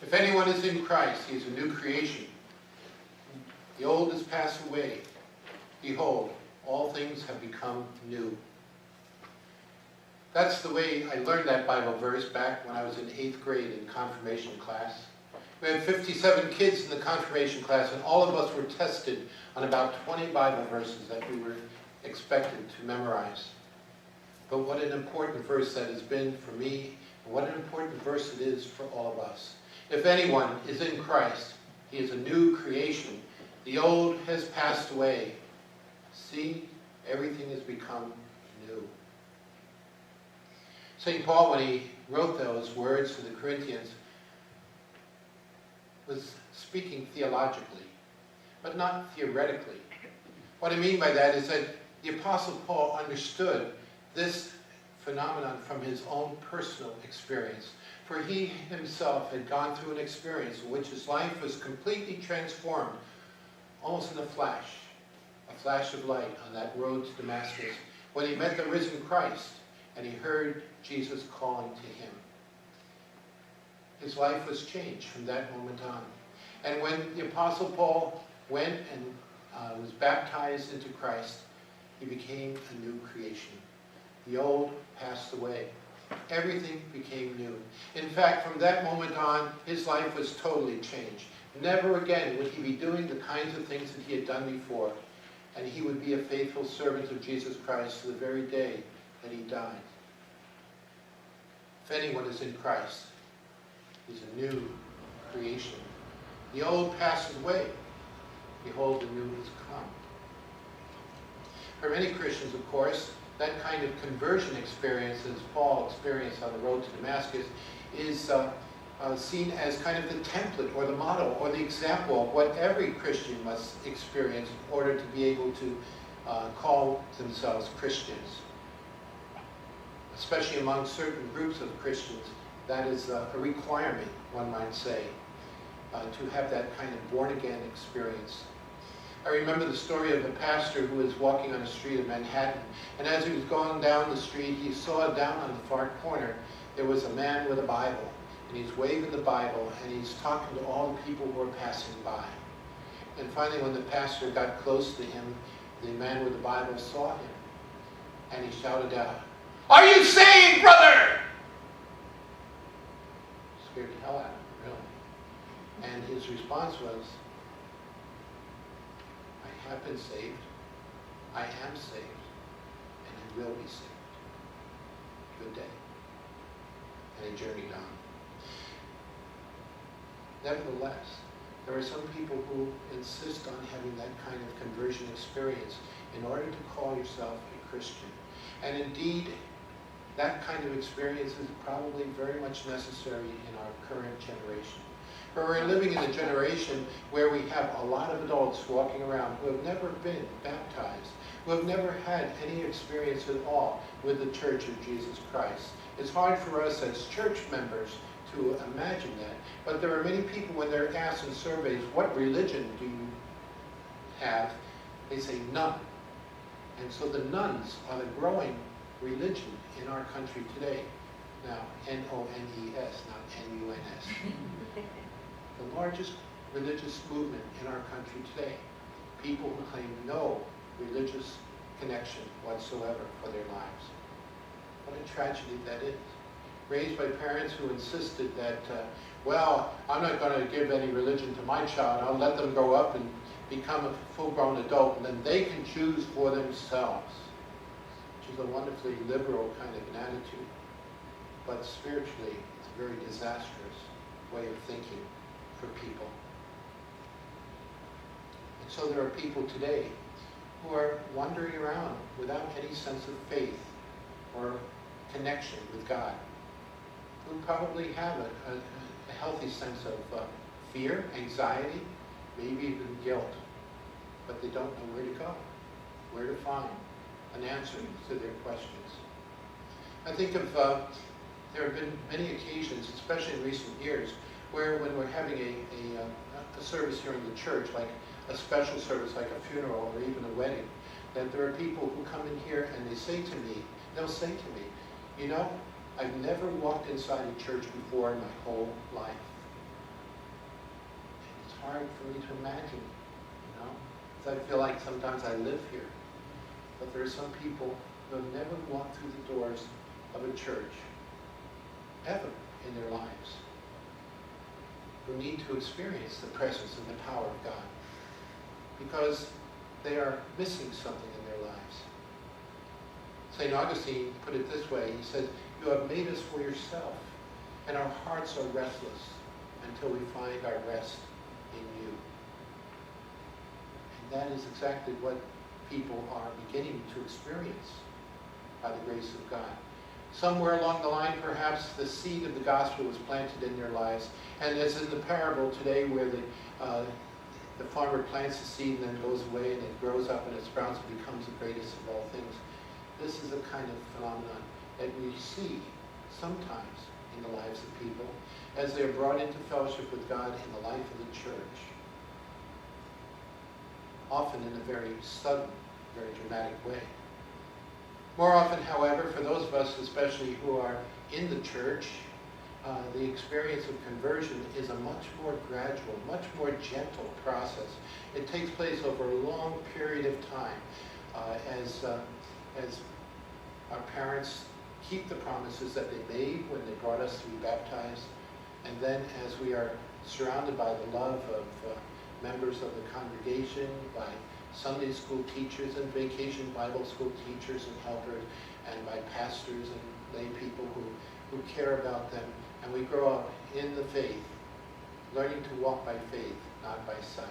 If anyone is in Christ, he is a new creation. The old has passed away. Behold, all things have become new. That's the way I learned that Bible verse back when I was in 8th grade in confirmation class. We had 57 kids in the confirmation class, and all of us were tested on about 20 Bible verses that we were expected to memorize. But what an important verse that has been for me, and what an important verse it is for all of us. If anyone is in Christ, he is a new creation. The old has passed away. See, everything has become new. St. Paul, when he wrote those words to the Corinthians, was speaking theologically, but not theoretically. What I mean by that is that the Apostle Paul understood this phenomenon from his own personal experience. For he himself had gone through an experience in which his life was completely transformed, almost in a flash of light on that road to Damascus, when he met the risen Christ and he heard Jesus calling to him. His life was changed from that moment on. And when the Apostle Paul went and was baptized into Christ, he became a new creation. The old passed away. Everything became new. In fact, from that moment on, his life was totally changed. Never again would he be doing the kinds of things that he had done before, and he would be a faithful servant of Jesus Christ to the very day that he died. If anyone is in Christ, he's a new creation. The old passes away. Behold, the new has come. For many Christians, of course, that kind of conversion experience, as Paul experienced on the road to Damascus, is seen as kind of the template or the model or the example of what every Christian must experience in order to be able to call themselves Christians. Especially among certain groups of Christians, that is a requirement, one might say, to have that kind of born-again experience. I remember the story of a pastor who was walking on a street in Manhattan, and as he was going down the street, he saw down on the far corner there was a man with a Bible, and he's waving the Bible, and he's talking to all the people who are passing by. And finally, when the pastor got close to him, the man with the Bible saw him, and he shouted out, "Are you saved, brother?" Scared the hell out of him, really. And his response was, "I have been saved, I am saved, and I will be saved. Good day." And he journeyed on. Nevertheless, there are some people who insist on having that kind of conversion experience in order to call yourself a Christian. And indeed, that kind of experience is probably very much necessary in our current generation. For we're living in a generation where we have a lot of adults walking around who have never been baptized, who have never had any experience at all with the Church of Jesus Christ. It's hard for us as church members to imagine that, but there are many people, when they're asked in surveys, "What religion do you have?" they say none. And so the nuns are the growing religion in our country today. Now, N-O-N-E-S, not N-U-N-S. The largest religious movement in our country today. People who claim no religious connection whatsoever for their lives. What a tragedy that is. Raised by parents who insisted that, well, I'm not going to give any religion to my child. I'll let them grow up and become a full-grown adult, and then they can choose for themselves. Which is a wonderfully liberal kind of an attitude. But spiritually, it's a very disastrous way of thinking for people. And so there are people today who are wandering around without any sense of faith or connection with God, who probably have a healthy sense of fear, anxiety, maybe even guilt, but they don't know where to go, where to find an answer to their questions. I think of there have been many occasions, especially in recent years, where when we're having a service here in the church, like a special service like a funeral or even a wedding, that there are people who come in here and they'll say to me, "You know, I've never walked inside a church before in my whole life. hard for me to imagine, you know, because I feel like sometimes I live here. But there are some people who have never walked through the doors of a church, ever in their lives, who need to experience the presence and the power of God, because they are missing something in their lives. St. Augustine put it this way. He said, "You have made us for yourself, and our hearts are restless until we find our rest in you." And that is exactly what people are beginning to experience by the grace of God. Somewhere along the line, perhaps, the seed of the gospel was planted in their lives. And as in the parable today, where the farmer plants the seed and then goes away and it grows up and it sprouts and becomes the greatest of all things. This is a kind of phenomenon that we see sometimes in the lives of people as they are brought into fellowship with God in the life of the church. Often in a very sudden, very dramatic way. More often, however, for those of us especially who are in the church, the experience of conversion is a much more gradual, much more gentle process. It takes place over a long period of time as our parents keep the promises that they made when they brought us to be baptized, and then as we are surrounded by the love of members of the congregation, by Sunday school teachers and vacation Bible school teachers and helpers, and by pastors and lay people who care about them. And we grow up in the faith, learning to walk by faith, not by sight.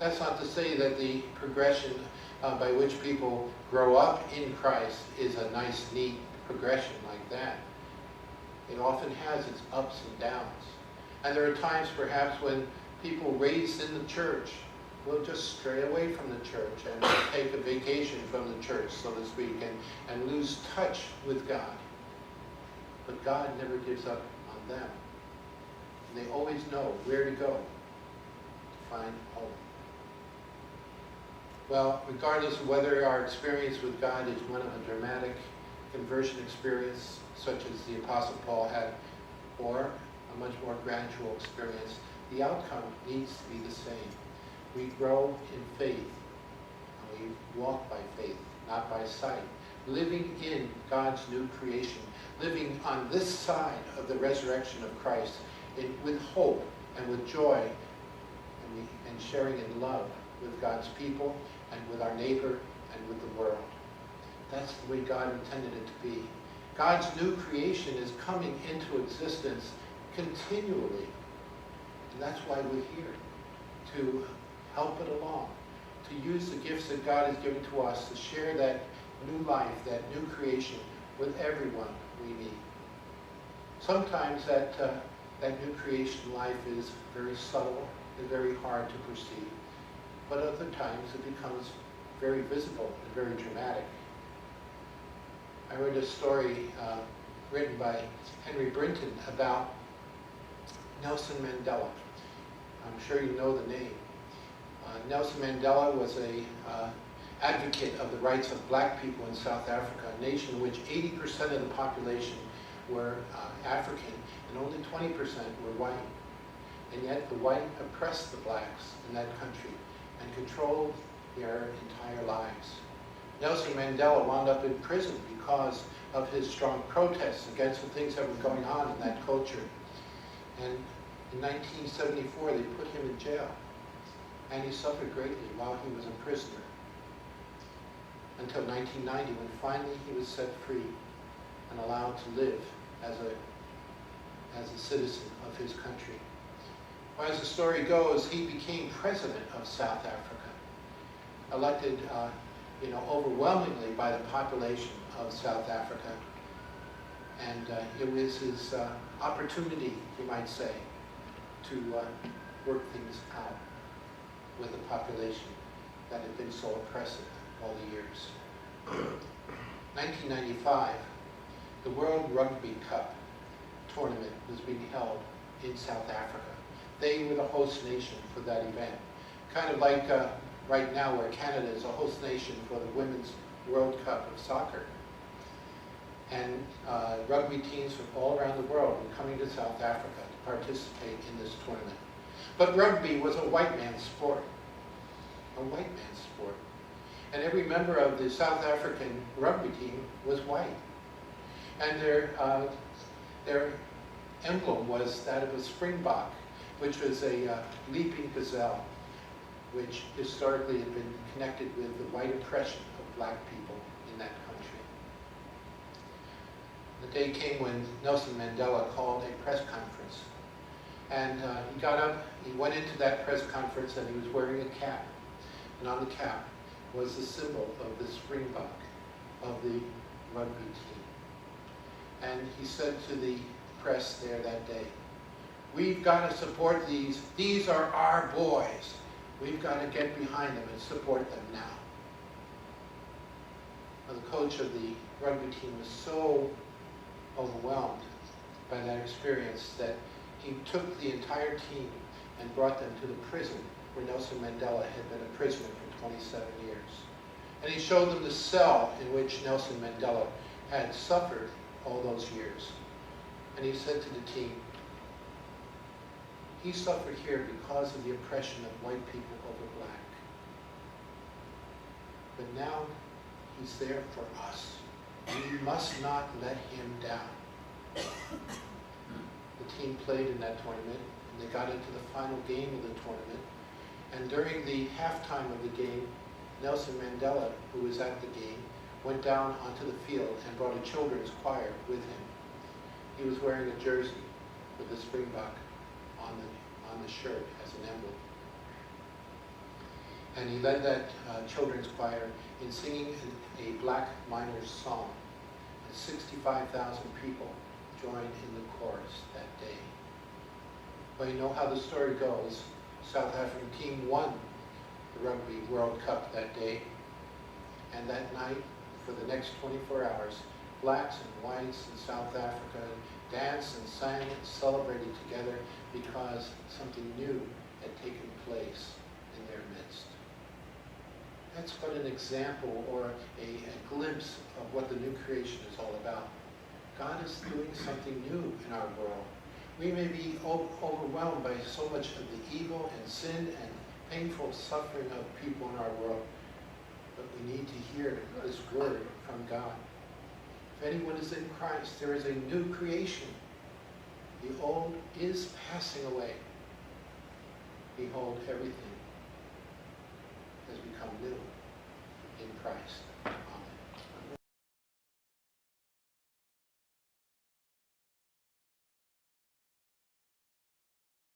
That's not to say that the progression by which people grow up in Christ is a nice, neat progression like that. It often has its ups and downs. And there are times perhaps when people raised in the church will just stray away from the church and take a vacation from the church, so to speak, and lose touch with God. But God never gives up on them. And they always know where to go to find home. Well, regardless of whether our experience with God is one of a dramatic conversion experience, such as the Apostle Paul had, or a much more gradual experience, the outcome needs to be the same. We grow in faith, and we walk by faith, not by sight, living in God's new creation, living on this side of the resurrection of Christ with hope and with joy, and sharing in love with God's people and with our neighbor and with the world. That's the way God intended it to be. God's new creation is coming into existence continually. And that's why we're here, to help it along, to use the gifts that God has given to us to share that new life, that new creation with everyone we meet. Sometimes that new creation life is very subtle and very hard to perceive, but other times it becomes very visible and very dramatic. I read a story written by Henry Brinton about Nelson Mandela. I'm sure you know the name. Nelson Mandela was an advocate of the rights of black people in South Africa, a nation in which 80% of the population were African and only 20% were white. And yet the white oppressed the blacks in that country and controlled their entire lives. Nelson Mandela wound up in prison because of his strong protests against the things that were going on in that culture. And in 1974, they put him in jail. And he suffered greatly while he was a prisoner. Until 1990, when finally he was set free and allowed to live as a citizen of his country. Well, as the story goes, he became president of South Africa, elected overwhelmingly by the population of South Africa. And it was his opportunity, you might say, to work things out with the population that had been so oppressive all the years. 1995, the World Rugby Cup tournament was being held in South Africa. They were the host nation for that event. Kind of like right now where Canada is a host nation for the Women's World Cup of soccer. And rugby teams from all around the world were coming to South Africa to participate in this tournament. But rugby was a white man's sport. A white man's sport. And every member of the South African rugby team was white. And their emblem was that of a springbok, which was a leaping gazelle, which historically had been connected with the white oppression of black people in that country. The day came when Nelson Mandela called a press conference. And he got up, he went into that press conference, and he was wearing a cap. And on the cap was the symbol of the springbok of the rugby team. And he said to the press there that day, "We've got to support these. These are our boys. We've got to get behind them and support them now." Well, the coach of the rugby team was so overwhelmed by that experience that he took the entire team and brought them to the prison where Nelson Mandela had been a prisoner for 27 years. And he showed them the cell in which Nelson Mandela had suffered all those years. And he said to the team, "He suffered here because of the oppression of white people over black. But now he's there for us. We must not let him down." The team played in that tournament, and they got into the final game of the tournament. And during the halftime of the game, Nelson Mandela, who was at the game, went down onto the field and brought a children's choir with him. He was wearing a jersey with the springbok on the shirt as an emblem. And he led that children's choir in singing a black miner's song. And 65,000 people joined in the chorus that day. Well, you know how the story goes. South African team won the Rugby World Cup that day. And that night, for the next 24 hours, blacks and whites in South Africa danced and sang and celebrated together because something new had taken place in their midst. That's but an example or a glimpse of what the new creation is all about. God is doing something new in our world. We may be overwhelmed by so much of the evil and sin and painful suffering of people in our world, but we need to hear this word from God. If anyone is in Christ, there is a new creation. The old is passing away. Behold, everything has become new in Christ.